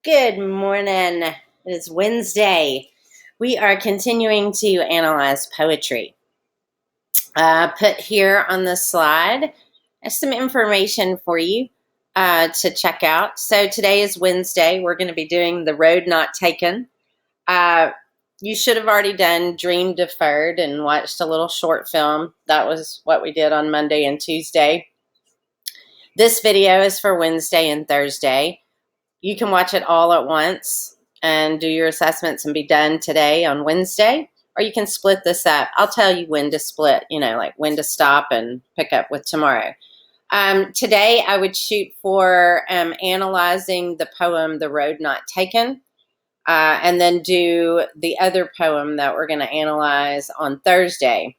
Good morning. It is Wednesday. We are continuing to analyze poetry. Put here on the slide some information for you to check out. So today is Wednesday. We're going to be doing The Road Not Taken. You should have already done Dream Deferred and watched a little short film. That was what we did on Monday and Tuesday. This video is for Wednesday and Thursday. You can watch it all at once and do your assessments and be done today on Wednesday, or you can split this up. I'll tell you when to split, like when to stop and pick up with tomorrow. Today, I would shoot for analyzing the poem, The Road Not Taken, and then do the other poem that we're going to analyze on Thursday,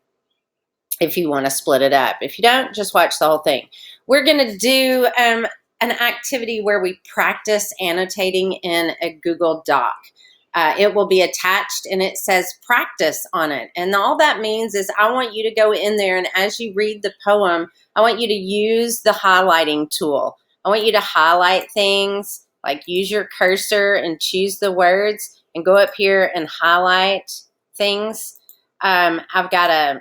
if you want to split it up. If you don't, just watch the whole thing. We're going to do an activity where we practice annotating in a Google Doc. It will be attached and it says practice on it. And all that means is I want you to go in there, and as you read the poem, I want you to use the highlighting tool. I want you to highlight things, like use your cursor and choose the words and go up here and highlight things. I've got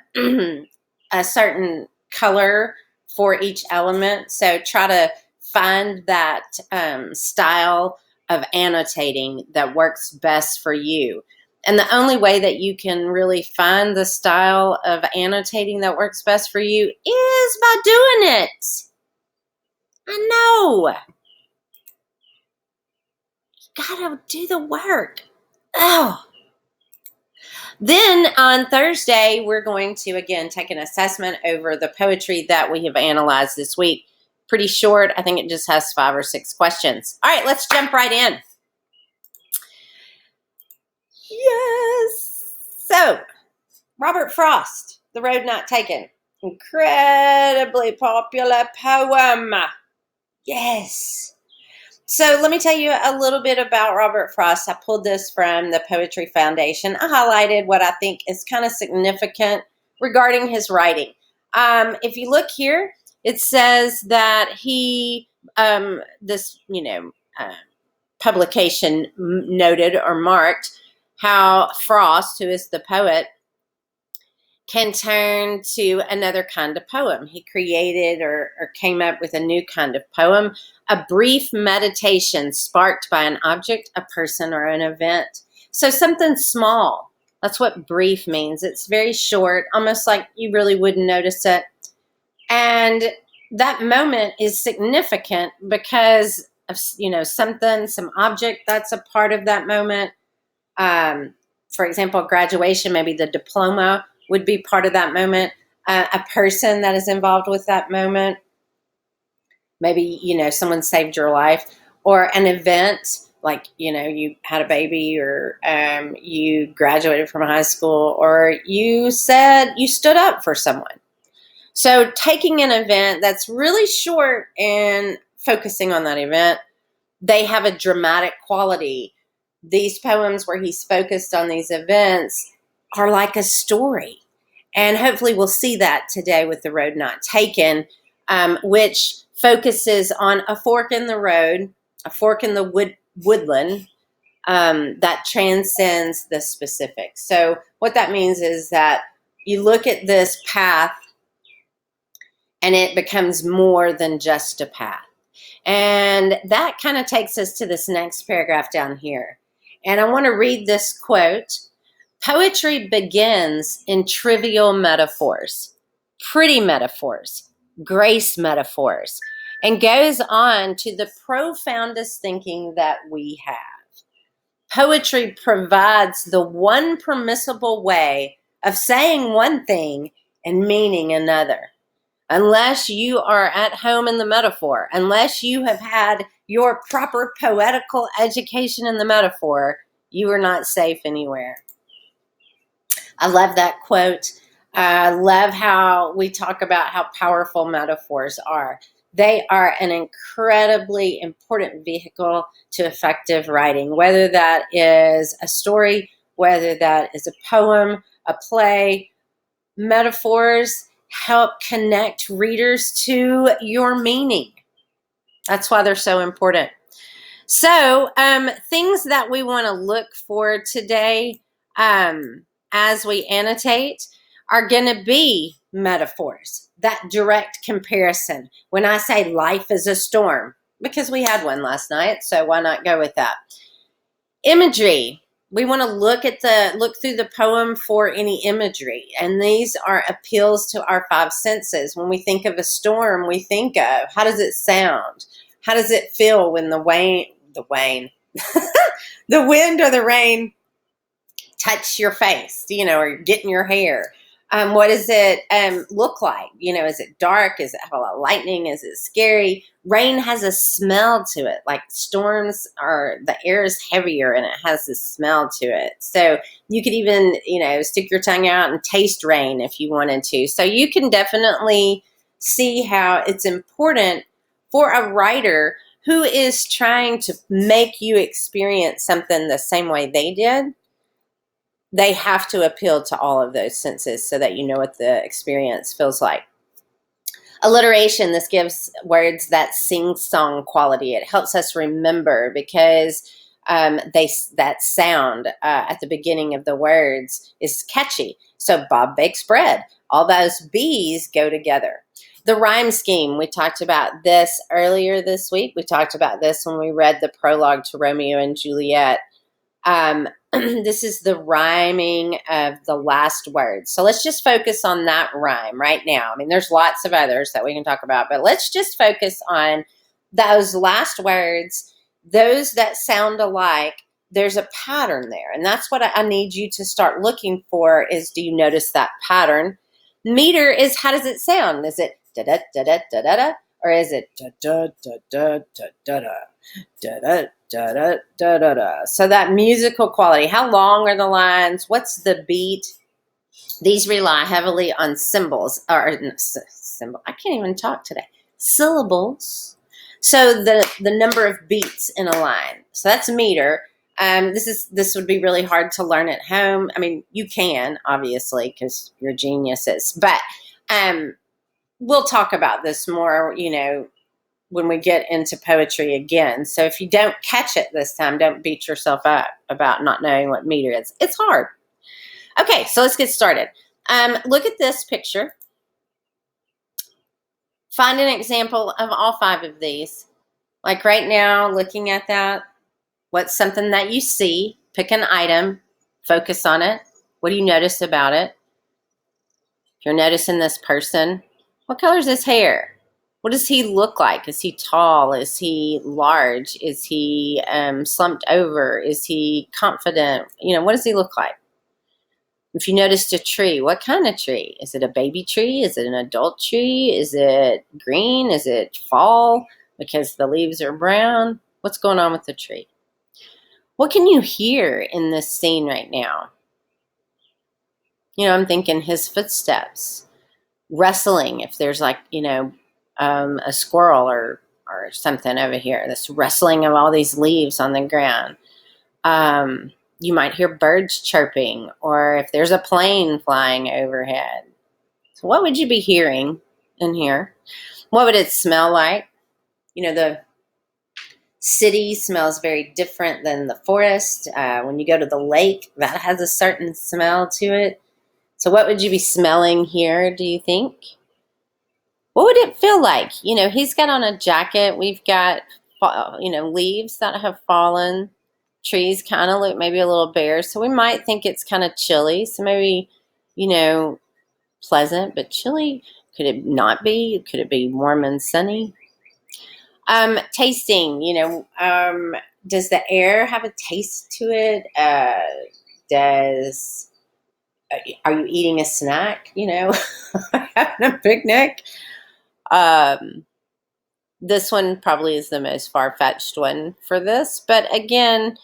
a certain color for each element, so try to find that style of annotating that works best for you. And the only way that you can really find the style of annotating that works best for you is by doing it. I know. You gotta do the work. Oh. Then on Thursday, we're going to, again, take an assessment over the poetry that we have analyzed this week. Pretty short. I think it just has 5 or 6 questions. All right, let's jump right in. Yes. So, Robert Frost, The Road Not Taken. Incredibly popular poem. Yes. So let me tell you a little bit about Robert Frost. I pulled this from the Poetry Foundation. I highlighted what I think is kind of significant regarding his writing. If you look here, it says that he, publication noted or marked how Frost, who is the poet, can turn to another kind of poem. He created or came up with a new kind of poem, a brief meditation sparked by an object, a person, or an event. So something small. That's what brief means. It's very short, almost like you really wouldn't notice it. And that moment is significant because of, something, some object that's a part of that moment. For example, graduation, maybe the diploma would be part of that moment. A person that is involved with that moment. Maybe, someone saved your life. Or an event, like, you had a baby, or you graduated from high school, or you stood up for someone. So taking an event that's really short and focusing on that event, they have a dramatic quality. These poems where he's focused on these events are like a story. And hopefully we'll see that today with The Road Not Taken, which focuses on a fork in the road, a fork in the woodland that transcends the specific. So what that means is that you look at this path and it becomes more than just a path. And that kind of takes us to this next paragraph down here. And I want to read this quote. Poetry begins in trivial metaphors, pretty metaphors, grace metaphors, and goes on to the profoundest thinking that we have. Poetry provides the one permissible way of saying one thing and meaning another. Unless you are at home in the metaphor, unless you have had your proper poetical education in the metaphor, you are not safe anywhere. I love that quote. I love how we talk about how powerful metaphors are. They are an incredibly important vehicle to effective writing, whether that is a story, whether that is a poem, a play. Metaphors help connect readers to your meaning. That's why they're so important. So, things that we want to look for today as we annotate are going to be metaphors, that direct comparison. When I say life is a storm, because we had one last night, so why not go with that? Imagery. We want to look through the poem for any imagery, and these are appeals to our five senses. When we think of a storm, we think of, how does it sound? How does it feel when the wind or the rain touch your face, or get in your hair? What does it look like? Is it dark? Is it have a lot of lightning? Is it scary? Rain has a smell to it. Like storms the air is heavier and it has a smell to it. So you could even, stick your tongue out and taste rain if you wanted to. So you can definitely see how it's important for a writer who is trying to make you experience something the same way they did. They have to appeal to all of those senses so that you know what the experience feels like. Alliteration, this gives words that sing-song quality. It helps us remember because that sound at the beginning of the words is catchy. So Bob bakes bread. All those B's go together. The rhyme scheme, we talked about this earlier this week. We talked about this when we read the prologue to Romeo and Juliet. This is the rhyming of the last word. So let's just focus on that rhyme right now. I mean, there's lots of others that we can talk about, but let's just focus on those last words, those that sound alike. There's a pattern there, and that's what I need you to start looking for is, do you notice that pattern? Meter is, how does it sound? Is it da-da-da-da-da-da-da, or is it da-da-da-da-da-da-da? Da-da-da-da-da-da. So that musical quality. How long are the lines? What's the beat? These rely heavily on symbols, or symbol. I can't even talk today. Syllables. So the number of beats in a line. So that's meter. This would be really hard to learn at home. I mean, you can, obviously, because you're geniuses. But we'll talk about this more, when we get into poetry again. So if you don't catch it this time, don't beat yourself up about not knowing what meter is. It's hard. Okay, so let's get started. Look at this picture. Find an example of all five of these. Like right now, looking at that, what's something that you see? Pick an item, focus on it. What do you notice about it? If you're noticing this person, what color is his hair? What does he look like? Is he tall? Is he large? Is he slumped over? Is he confident? What does he look like? If you noticed a tree, what kind of tree? Is it a baby tree? Is it an adult tree? Is it green? Is it fall because the leaves are brown? What's going on with the tree? What can you hear in this scene right now? I'm thinking his footsteps, rustling, if there's like, a squirrel or something over here, this rustling of all these leaves on the ground. You might hear birds chirping, or if there's a plane flying overhead. So what would you be hearing in here? What would it smell like? The city smells very different than the forest. When you go to the lake, that has a certain smell to it. So what would you be smelling here, do you think? What would it feel like? He's got on a jacket. We've got, leaves that have fallen. Trees kind of look maybe a little bare. So we might think it's kind of chilly. So maybe, pleasant, but chilly. Could it not be? Could it be warm and sunny? Tasting, does the air have a taste to it? Are you eating a snack? Having a picnic? This one probably is the most far-fetched one for this, but again,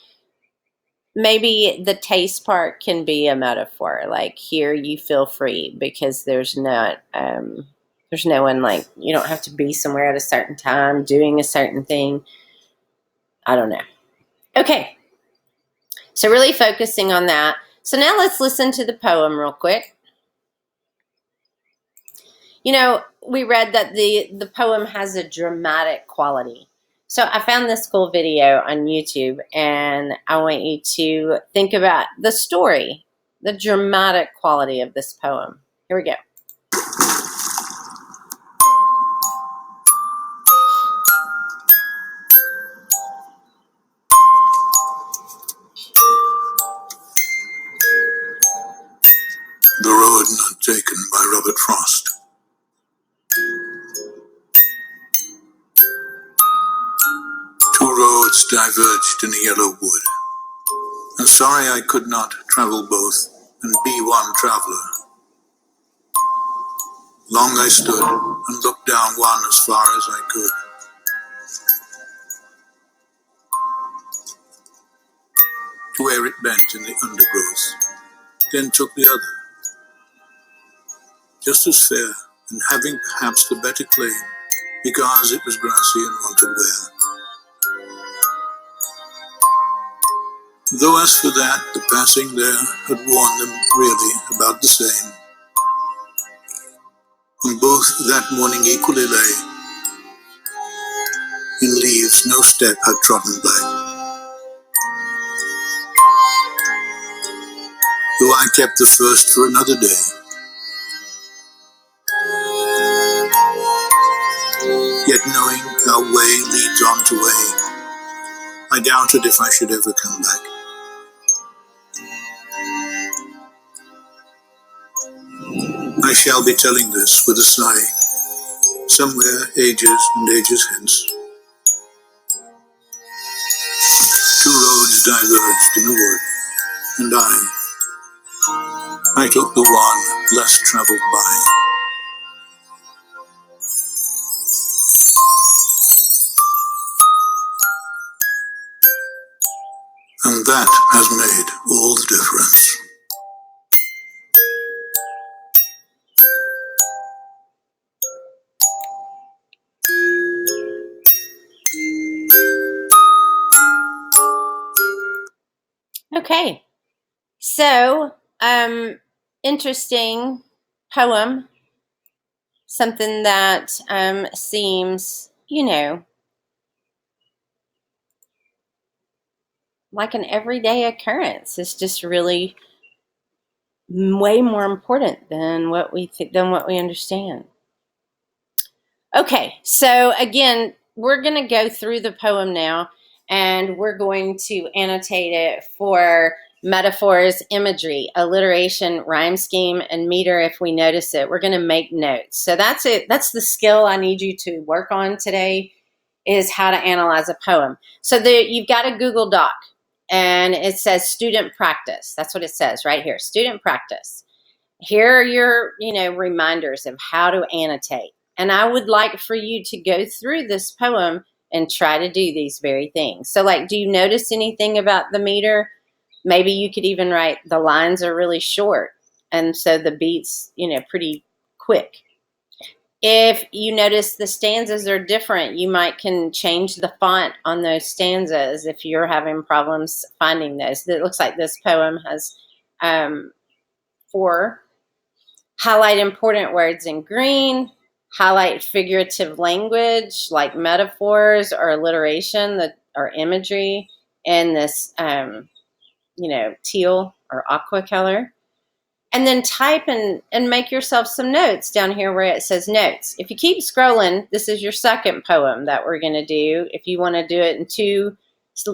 maybe the taste part can be a metaphor. Like here, you feel free because there's no one, like, you don't have to be somewhere at a certain time doing a certain thing. I don't know. Okay, so really focusing on that. So now let's listen to the poem real quick. We read that the poem has a dramatic quality. So I found this cool video on YouTube, and I want you to think about the story, the dramatic quality of this poem. Here we go. The Road Not Taken by Robert Frost. Two roads diverged in a yellow wood, and sorry I could not travel both and be one traveler. Long I stood and looked down one as far as I could. To where it bent in the undergrowth, then took the other, just as fair, and having perhaps the better claim, because it was grassy and wanted wear. Though as for that, the passing there had warned them really about the same. And both that morning equally lay, in leaves no step had trodden by. Though I kept the first for another day, yet knowing how way leads on to way, I doubted if I should ever come back. I shall be telling this with a sigh, somewhere ages and ages hence. Two roads diverged in a wood, and I took the one less traveled by. And that has made all the difference. Okay, so interesting poem, something that seems, like an everyday occurrence. It's just really way more important than what we understand. Okay, so again, we're going to go through the poem now, and we're going to annotate it for metaphors, imagery, alliteration, rhyme scheme, and meter. If we notice it, we're going to make notes. So that's it. That's the skill I need you to work on today, is how to analyze a poem. So you've got a Google Doc, and it says student practice. That's what it says right here, student practice. Here are your, reminders of how to annotate. And I would like for you to go through this poem and try to do these very things. So do you notice anything about the meter? Maybe you could even write the lines are really short, and so the beats, pretty quick. If you notice the stanzas are different, you can change the font on those stanzas if you're having problems finding those. It looks like this poem has 4. Highlight important words in green. Highlight figurative language like metaphors or alliteration or imagery in this, teal or aqua color. And then type and make yourself some notes down here where it says notes. If you keep scrolling, this is your second poem that we're going to do. If you want to do it in 2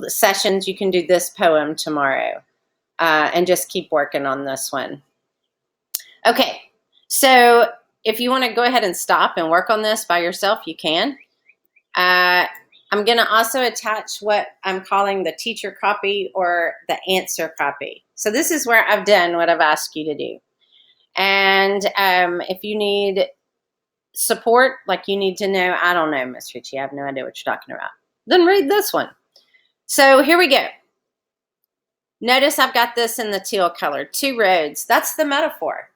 sessions, you can do this poem tomorrow, and just keep working on this one. Okay, so if you want to go ahead and stop and work on this by yourself, you can. I'm going to also attach what I'm calling the teacher copy or the answer copy. So this is where I've done what I've asked you to do. And if you need support, you need to know, I don't know, Miss Ritchie, I have no idea what you're talking about, then read this one. So here we go. Notice I've got this in the teal color, 2 roads. That's the metaphor.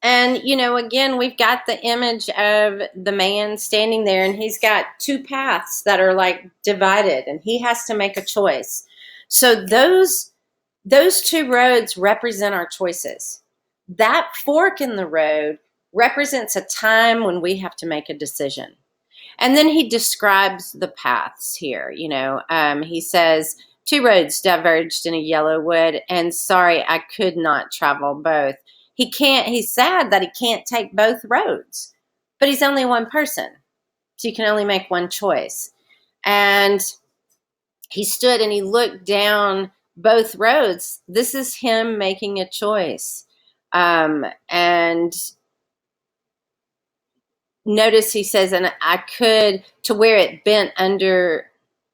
And, again, we've got the image of the man standing there, and he's got 2 paths that are divided, and he has to make a choice. So those 2 roads represent our choices. That fork in the road represents a time when we have to make a decision. And then he describes the paths here. He says, 2 roads diverged in a yellow wood, and sorry, I could not travel both. He's sad that he can't take both roads, but he's only one person. So you can only make one choice. And he stood and he looked down both roads. This is him making a choice. And notice he says, and I could, to where it bent under,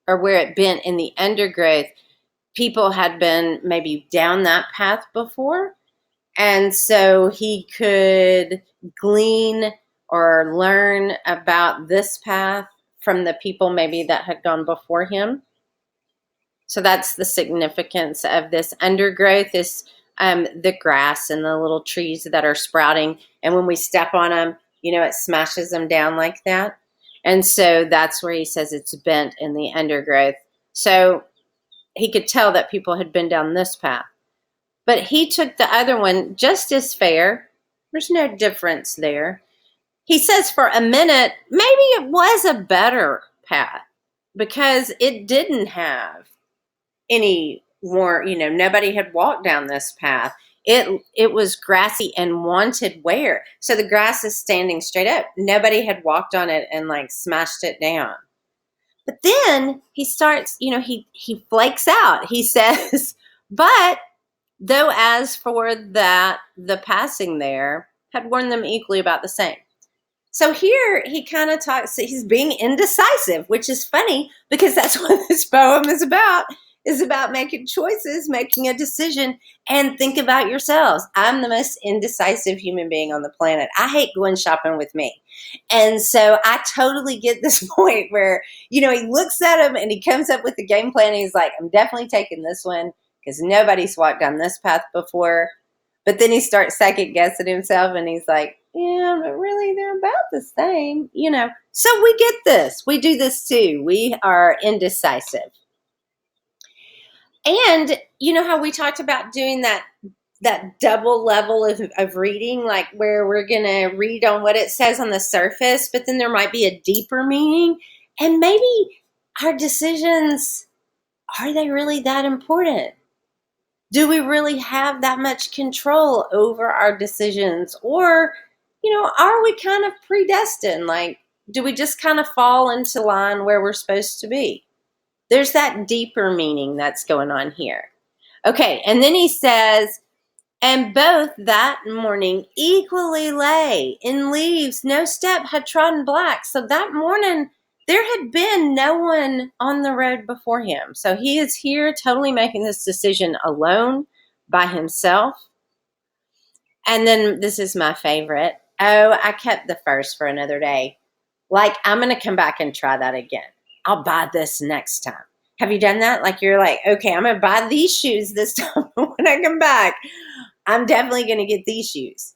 or where it bent in the undergrowth, people had been maybe down that path before. And so he could glean or learn about this path from the people maybe that had gone before him. So that's the significance of this undergrowth, is the grass and the little trees that are sprouting. And when we step on them, it smashes them down like that. And so that's where he says it's bent in the undergrowth. So he could tell that people had been down this path. But he took the other one just as fair. There's no difference there. He says for a minute, maybe it was a better path because it didn't have any more, nobody had walked down this path. It was grassy and wanted wear. So the grass is standing straight up. Nobody had walked on it and smashed it down. But then he starts, he flakes out. He says, but though as for that, the passing there had warned them equally about the same. So here he kind of talks, he's being indecisive, which is funny because that's what this poem is about making choices, making a decision, and think about yourselves. I'm the most indecisive human being on the planet. I hate going shopping with me. And so I totally get this point where, he looks at him and he comes up with the game plan and he's like, I'm definitely taking this one because nobody's walked down this path before. But then he starts second guessing himself and he's like, yeah, but really they're about the same, So we get this. We do this too. We are indecisive. And how we talked about doing that double level of reading, like where we're going to read on what it says on the surface, but then there might be a deeper meaning. And maybe our decisions, are they really that important? Do we really have that much control over our decisions? Or, are we kind of predestined? Do we just kind of fall into line where we're supposed to be? There's that deeper meaning that's going on here. Okay, and then he says, and both that morning equally lay in leaves, no step had trodden black. So that morning, there had been no one on the road before him. So he is here totally making this decision alone by himself. And then this is my favorite. Oh, I kept the first for another day. I'm going to come back and try that again. I'll buy this next time. Have you done that? You're like, okay, I'm going to buy these shoes this time. When I come back, I'm definitely going to get these shoes.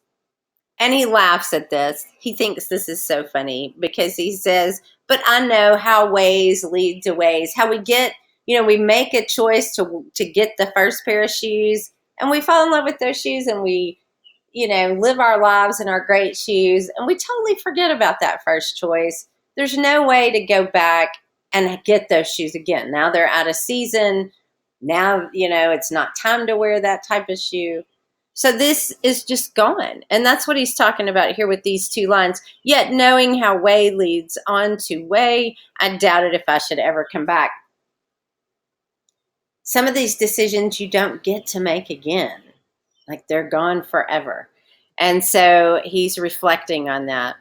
And he laughs at this. He thinks this is so funny because he says, but I know how ways lead to ways. How we get, we make a choice to get the first pair of shoes and we fall in love with those shoes and we, live our lives in our great shoes. And we totally forget about that first choice. There's no way to go back and get those shoes again. Now they're out of season. Now, it's not time to wear that type of shoe. So this is just gone. And that's what he's talking about here with these 2 lines. Yet knowing how way leads on to way, I doubted if I should ever come back. Some of these decisions you don't get to make again. They're gone forever. And so he's reflecting on that.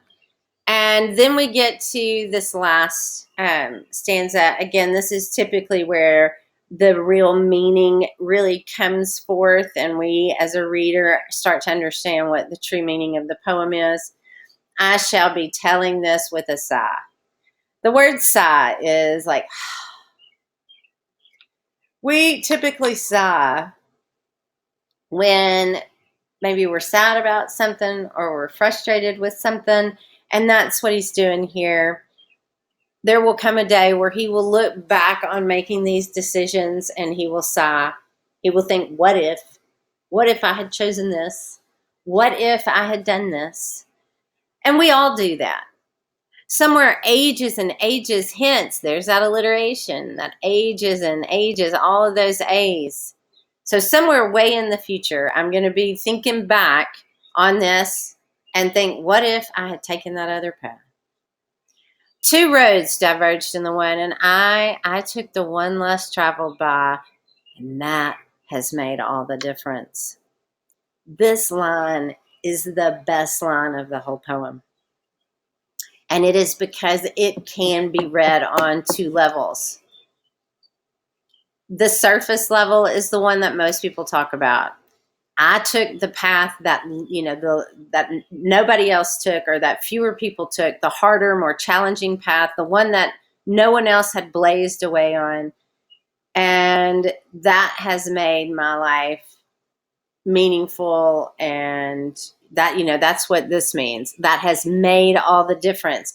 And then we get to this last stanza. Again, this is typically where the real meaning really comes forth and we as a reader start to understand what the true meaning of the poem is. I shall be telling this with a sigh. The word sigh is we typically sigh when maybe we're sad about something or we're frustrated with something. And that's what he's doing here. There will come a day where he will look back on making these decisions and he will sigh. He will think, what if I had chosen this? What if I had done this? And we all do that. Somewhere ages and ages hence, there's that alliteration, that ages and ages, all of those A's. So somewhere way in the future, I'm going to be thinking back on this and think, what if I had taken that other path? Two roads diverged in the one, and I took the one less traveled by, and that has made all the difference. This line is the best line of the whole poem. And it is because it can be read on two levels. The surface level is the one that most people talk about. I took the path that, that nobody else took, or that fewer people took, the harder, more challenging path, the one that no one else had blazed away on. And that has made my life meaningful, and that, that's what this means. That has made all the difference,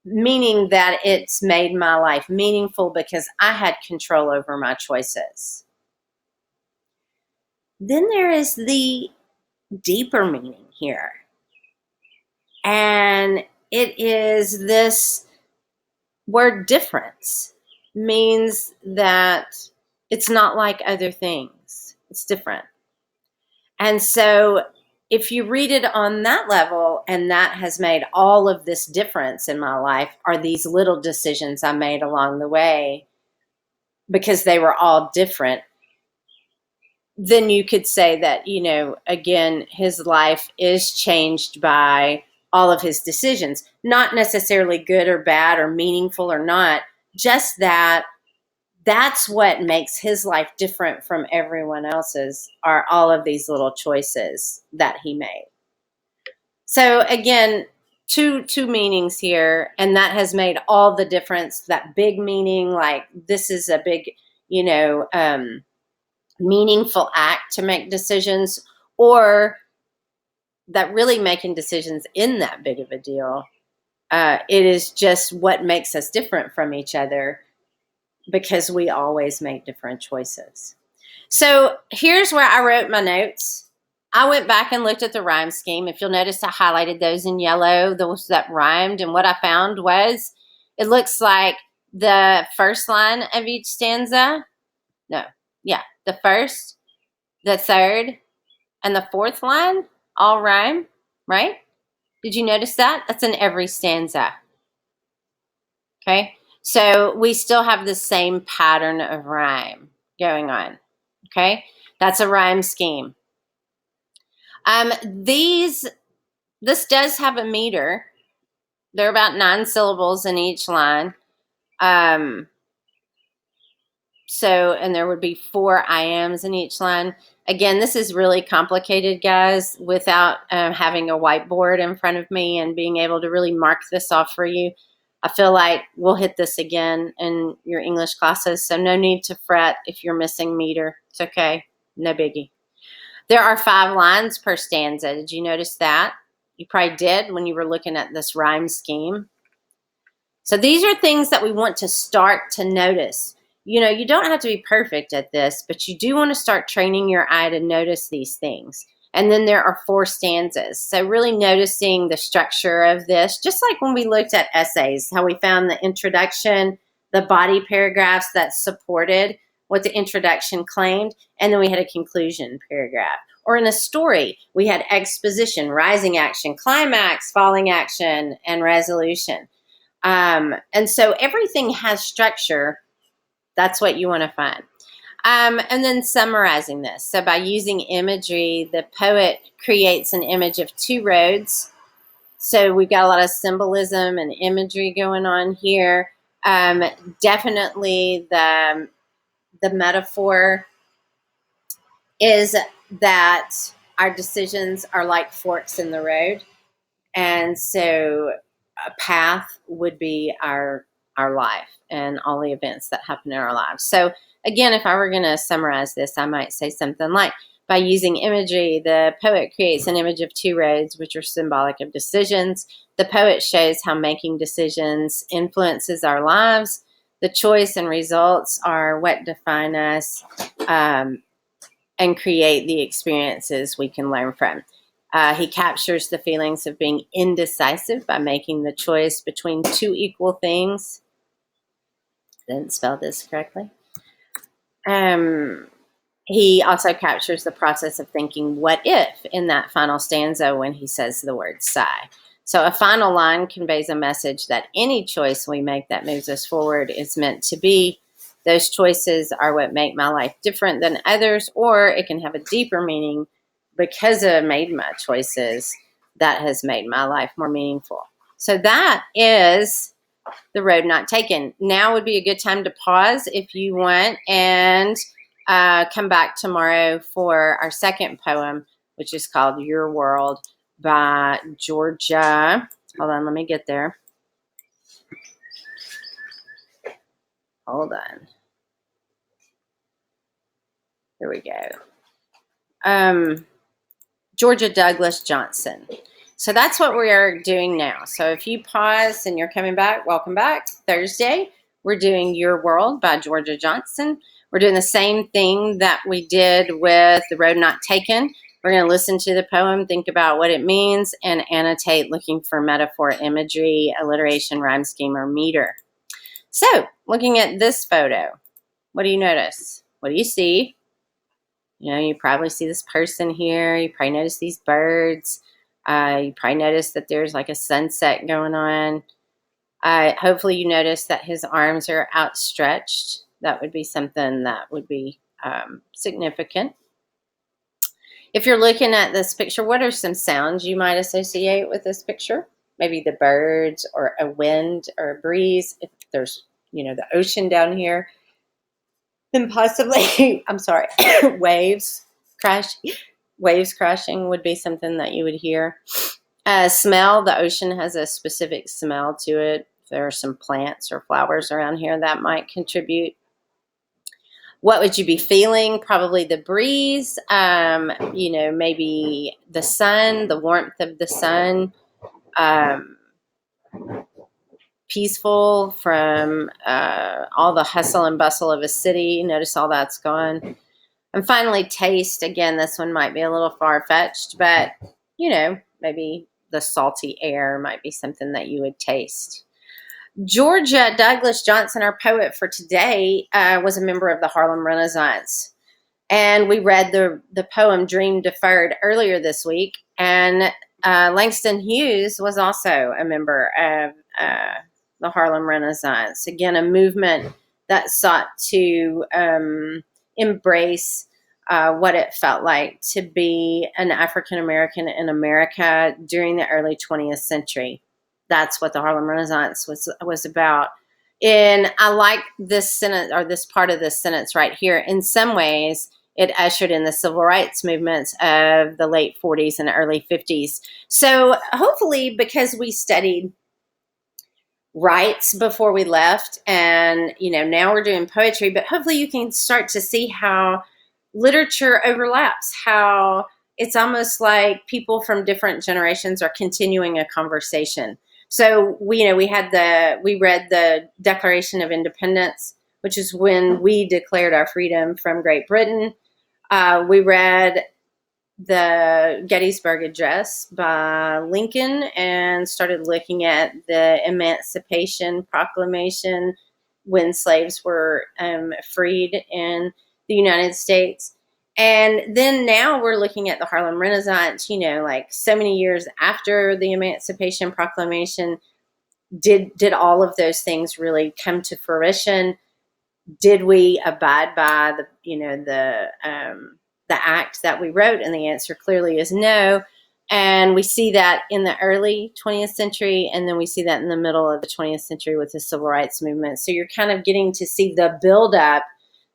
meaning that it's made my life meaningful because I had control over my choices. Then there is the deeper meaning here, and it is this word difference means that it's not like other things. It's different. And so if you read it on that level, and that has made all of this difference in my life, are these little decisions I made along the way because they were all different, then you could say that, again, his life is changed by all of his decisions. Not necessarily good or bad or meaningful or not, just that that's what makes his life different from everyone else's, are all of these little choices that he made. So again, two meanings here, and that has made all the difference. That big meaning, like this is a big, meaningful act to make decisions, or that really making decisions in that big of a deal. It is just what makes us different from each other, because we always make different choices. So here's where I wrote my notes. I went back and looked at the rhyme scheme. If you'll notice, I highlighted those in yellow, those that rhymed. And what I found was, it looks like the first line of each stanza, the first, the third, and the fourth line all rhyme, right? Did you notice that? That's in every stanza. Okay? So we still have the same pattern of rhyme going on. Okay? That's a rhyme scheme. This does have a meter. There are about 9 syllables in each line. And there would be 4 iambs in each line. Again, this is really complicated, guys, without having a whiteboard in front of me and being able to really mark this off for you. I feel like we'll hit this again in your English classes, so no need to fret if you're missing meter. It's okay. No biggie. There are 5 lines per stanza. Did you notice that? You probably did when you were looking at this rhyme scheme. So these are things that we want to start to notice. You don't have to be perfect at this, but you do want to start training your eye to notice these things. And then there are 4 stanzas. So really noticing the structure of this, just like when we looked at essays, how we found the introduction, the body paragraphs that supported what the introduction claimed, and then we had a conclusion paragraph. Or in a story, we had exposition, rising action, climax, falling action, and resolution. And so everything has structure. That's what you want to find. And then summarizing this. So by using imagery, the poet creates an image of 2 roads. So we've got a lot of symbolism and imagery going on here. Definitely the metaphor is that our decisions are like forks in the road. And so a path would be our life and all the events that happen in our lives. So again, if I were going to summarize this, I might say something like, by using imagery, the poet creates an image of 2 roads, which are symbolic of decisions. The poet shows how making decisions influences our lives. The choice and results are what define us and create the experiences we can learn from. He captures the feelings of being indecisive by making the choice between two equal things. Didn't spell this correctly. He also captures the process of thinking what if in that final stanza when he says the word sigh. So a final line conveys a message that any choice we make that moves us forward is meant to be. Those choices are what make my life different than others, or it can have a deeper meaning because I made my choices that has made my life more meaningful. So that is The Road Not Taken. Now would be a good time to pause if you want and come back tomorrow for our second poem, which is called Your World by Georgia. Hold on, let me get there. Hold on. Here we go. Georgia Douglas Johnson. So that's what we are doing now. So if you pause and you're coming back, welcome back. Thursday, we're doing Your World by Georgia Johnson. We're doing the same thing that we did with The Road Not Taken. We're going to listen to the poem, think about what it means, and annotate looking for metaphor, imagery, alliteration, rhyme scheme, or meter. So looking at this photo, what do you notice? What do you see? You know, you probably see this person here. You probably notice these birds. You probably notice that there's like a sunset going on. Hopefully you notice that his arms are outstretched. That would be something that would be significant. If you're looking at this picture, what are some sounds you might associate with this picture? Maybe the birds or a wind or a breeze. If there's, you know, the ocean down here. Then possibly, I'm sorry, waves crashing would be something that you would hear. Smell, the ocean has a specific smell to it. If there are some plants or flowers around here, that might contribute. What would you be feeling? Probably the breeze, you know, maybe the sun, the warmth of the sun, peaceful from all the hustle and bustle of a city. Notice all that's gone. And finally, taste. Again, this one might be a little far-fetched, but, you know, maybe the salty air might be something that you would taste. Georgia Douglas Johnson, our poet for today, was a member of the Harlem Renaissance. And we read the poem Dream Deferred earlier this week. And Langston Hughes was also a member of the Harlem Renaissance. Again, a movement that sought to embrace what it felt like to be an African American in America during the early 20th century. That's what the Harlem Renaissance was about. And I like this sentence, or this part of this sentence right here. In some ways, it ushered in the civil rights movements of the late 40s and early 50s. So hopefully, because we studied rights before we left, and you know, now we're doing poetry, but hopefully you can start to see how literature overlaps, how it's almost like people from different generations are continuing a conversation. So we read the Declaration of Independence, which is when we declared our freedom from Great Britain. We read the Gettysburg Address by Lincoln and started looking at the Emancipation Proclamation when slaves were freed in the United States. And then now we're looking at the Harlem Renaissance, you know, like so many years after the Emancipation Proclamation. Did all of those things really come to fruition? Did we abide by the act that we wrote? And the answer clearly is no. And we see that in the early 20th century, and then we see that in the middle of the 20th century with the civil rights movement. So you're kind of getting to see the buildup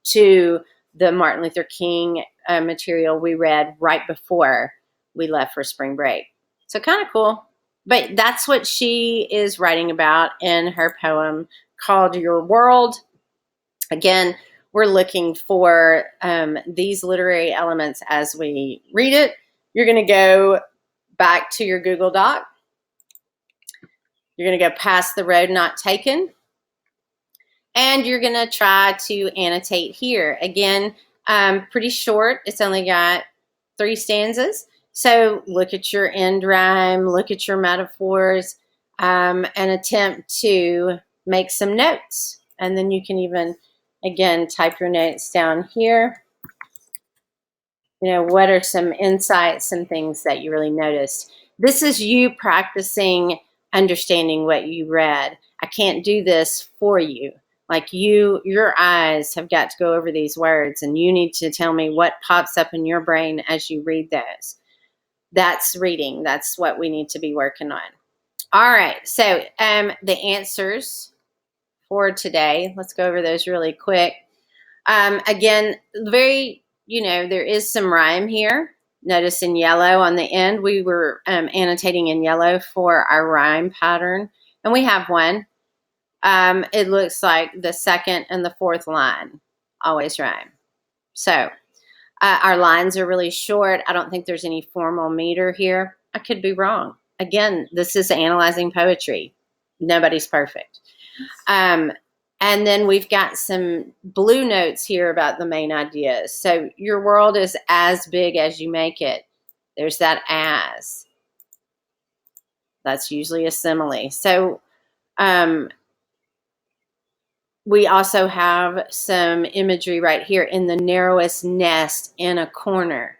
to the Martin Luther King material we read right before we left for spring break. So kind of cool. But that's what she is writing about in her poem called Your World. Again, we're looking for these literary elements as we read it. You're going to go back to your Google Doc. You're going to go past The Road Not Taken. And you're going to try to annotate here. Again, pretty short. It's only got 3 stanzas. So look at your end rhyme, look at your metaphors, and attempt to make some notes. And then you can even, again, type your notes down here. What are some insights, some things that you really noticed? This is you practicing understanding what you read. I can't do this for you. Like your eyes have got to go over these words, and you need to tell me what pops up in your brain as you read those. That's reading. That's what we need to be working on. All right. So the answers for today, let's go over those really quick. Again, there is some rhyme here. Notice in yellow on the end, we were annotating in yellow for our rhyme pattern, and we have one. It looks like the second and the fourth line always rhyme. So our lines are really short. I don't think there's any formal meter here. I could be wrong. Again, this is analyzing poetry. Nobody's perfect. And then we've got some blue notes here about the main ideas. So your world is as big as you make it. There's that as. That's usually a simile. So we also have some imagery right here in the narrowest nest in a corner.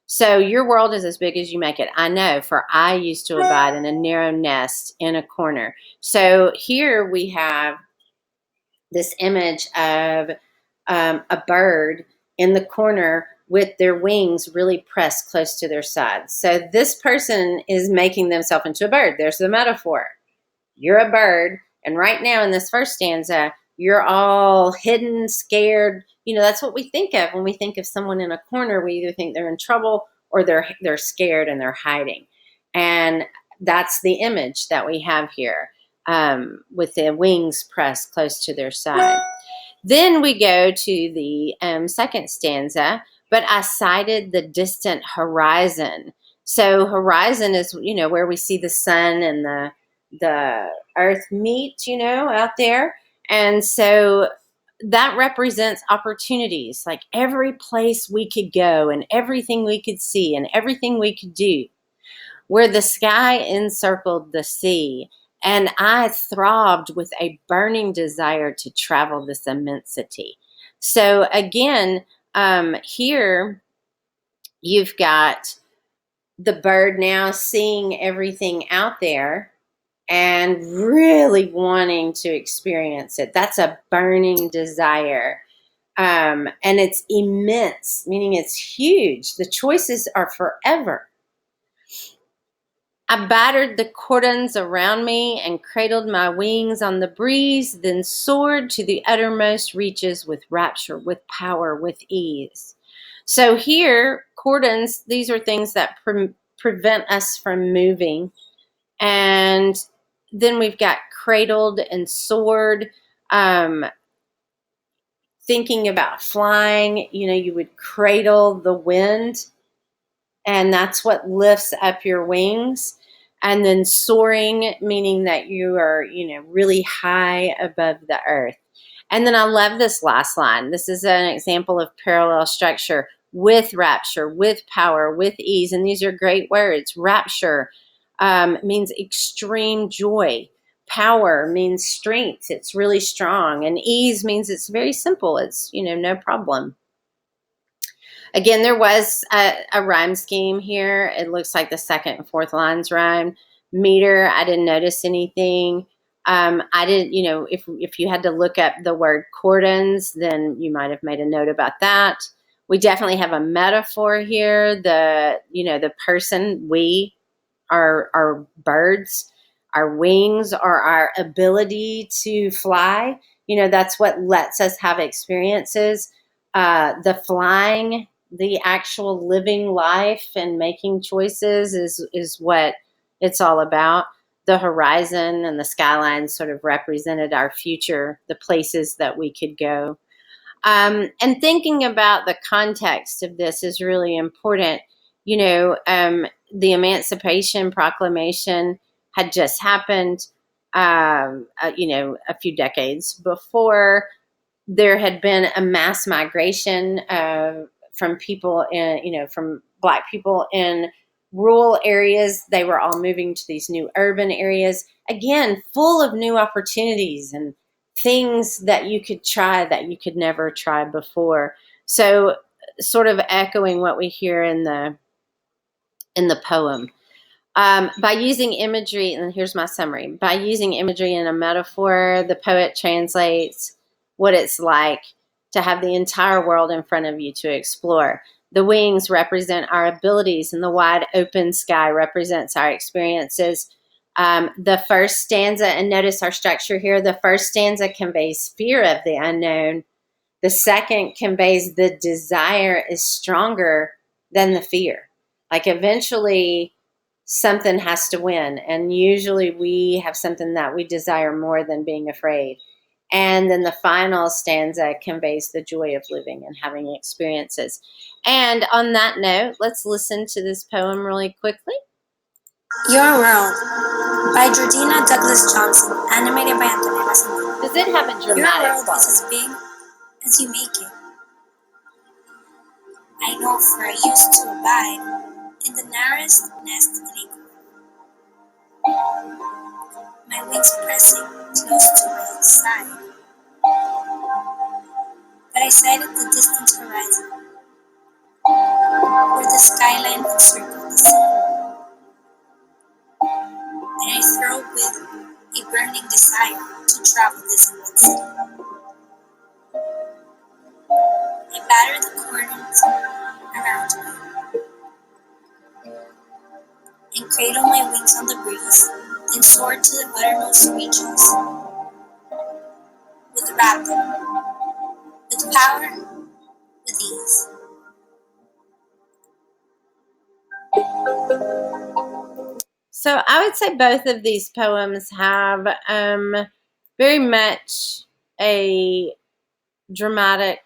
So your world is as big as you make it. I know, for I used to abide in a narrow nest in a corner. So here we have this image of a bird in the corner with their wings really pressed close to their sides. So this person is making themselves into a bird. There's the metaphor. You're a bird, and right now in this first stanza, you're all hidden, scared. That's what we think of when we think of someone in a corner. We either think they're in trouble or they're scared and they're hiding. And that's the image that we have here, with the wings pressed close to their side. Then we go to the second stanza, but I sighted the distant horizon. So horizon is, where we see the sun and the earth meet, out there. And so that represents opportunities, like every place we could go and everything we could see and everything we could do, where the sky encircled the sea. And I throbbed with a burning desire to travel this immensity. So again, here you've got the bird now seeing everything out there and really wanting to experience it. That's a burning desire. And it's immense, meaning it's huge. The choices are forever. I battered the cordons around me and cradled my wings on the breeze, then soared to the uttermost reaches with rapture, with power, with ease. So here, cordons, these are things that prevent us from moving. And then we've got cradled and soared. Thinking about flying, you would cradle the wind, and that's what lifts up your wings. And then soaring, meaning that you are, really high above the earth. And then I love this last line. This is an example of parallel structure: with rapture, with power, with ease. And these are great words. Rapture means extreme joy. Power means strength. It's really strong. And ease means it's very simple. It's, no problem. Again, there was a rhyme scheme here. It looks like the second and fourth lines rhyme. Meter, I didn't notice anything. I didn't, if you had to look up the word cordons, then you might have made a note about that. We definitely have a metaphor here. The person, we are birds. Our wings are our ability to fly. That's what lets us have experiences. The flying, the actual living life and making choices is what it's all about. The horizon and the skyline sort of represented our future, the places that we could go. And thinking about the context of this is really important. The Emancipation Proclamation had just happened, a few decades before. There had been a mass migration from people from Black people in rural areas. They were all moving to these new urban areas. Again, full of new opportunities and things that you could try that you could never try before. So sort of echoing what we hear in the poem. By using imagery, and here's my summary. By using imagery and a metaphor, the poet translates what it's like to have the entire world in front of you to explore. The wings represent our abilities, and the wide open sky represents our experiences. The first stanza, and notice our structure here, the first stanza conveys fear of the unknown. The second conveys the desire is stronger than the fear. Like eventually something has to win. And usually we have something that we desire more than being afraid. And then the final stanza conveys the joy of living and having experiences. And on that note, let's listen to this poem really quickly. Your World by Georgina Douglas Johnson, animated by Antonella Simón. Does it have a Your dramatic world is as big as you make it. I know, for I used to abide in the narrowest nest in a corner, my wings pressing close to my side. But I sighted the distant horizon, where the skyline encircled the sea, and I thrilled with a burning desire to travel this immensity. I battered the corners around me and cradled my wings on the breeze, then soared to the uttermost reaches with rapid, with power, with ease. So I would say both of these poems have very much a dramatic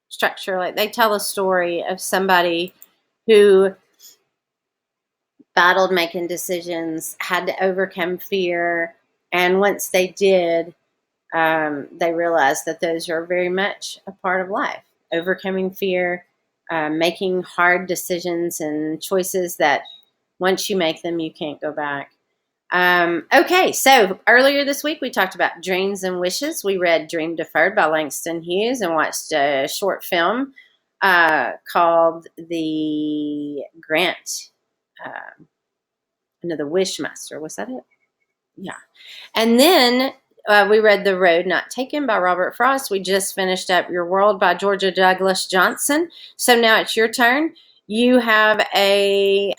structure. Like they tell a story of somebody who battled making decisions, had to overcome fear, and once they did, they realized that those are very much a part of life. Overcoming fear, making hard decisions and choices that once you make them, you can't go back. Okay, so earlier this week we talked about dreams and wishes. We read Dream Deferred by Langston Hughes and watched a short film called The Grant, The Wishmaster. Was that it? Yeah. And then we read The Road Not Taken by Robert Frost. We just finished up Your World by Georgia Douglas Johnson. So now it's your turn. You have a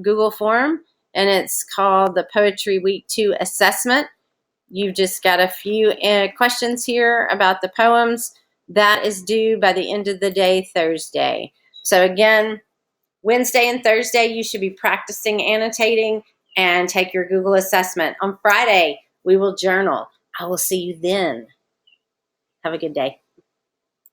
Google form, and it's called the Poetry Week 2 Assessment. You've just got a few questions here about the poems. That is due by the end of the day, Thursday. So again, Wednesday and Thursday, you should be practicing annotating and take your Google assessment. On Friday, we will journal. I will see you then. Have a good day.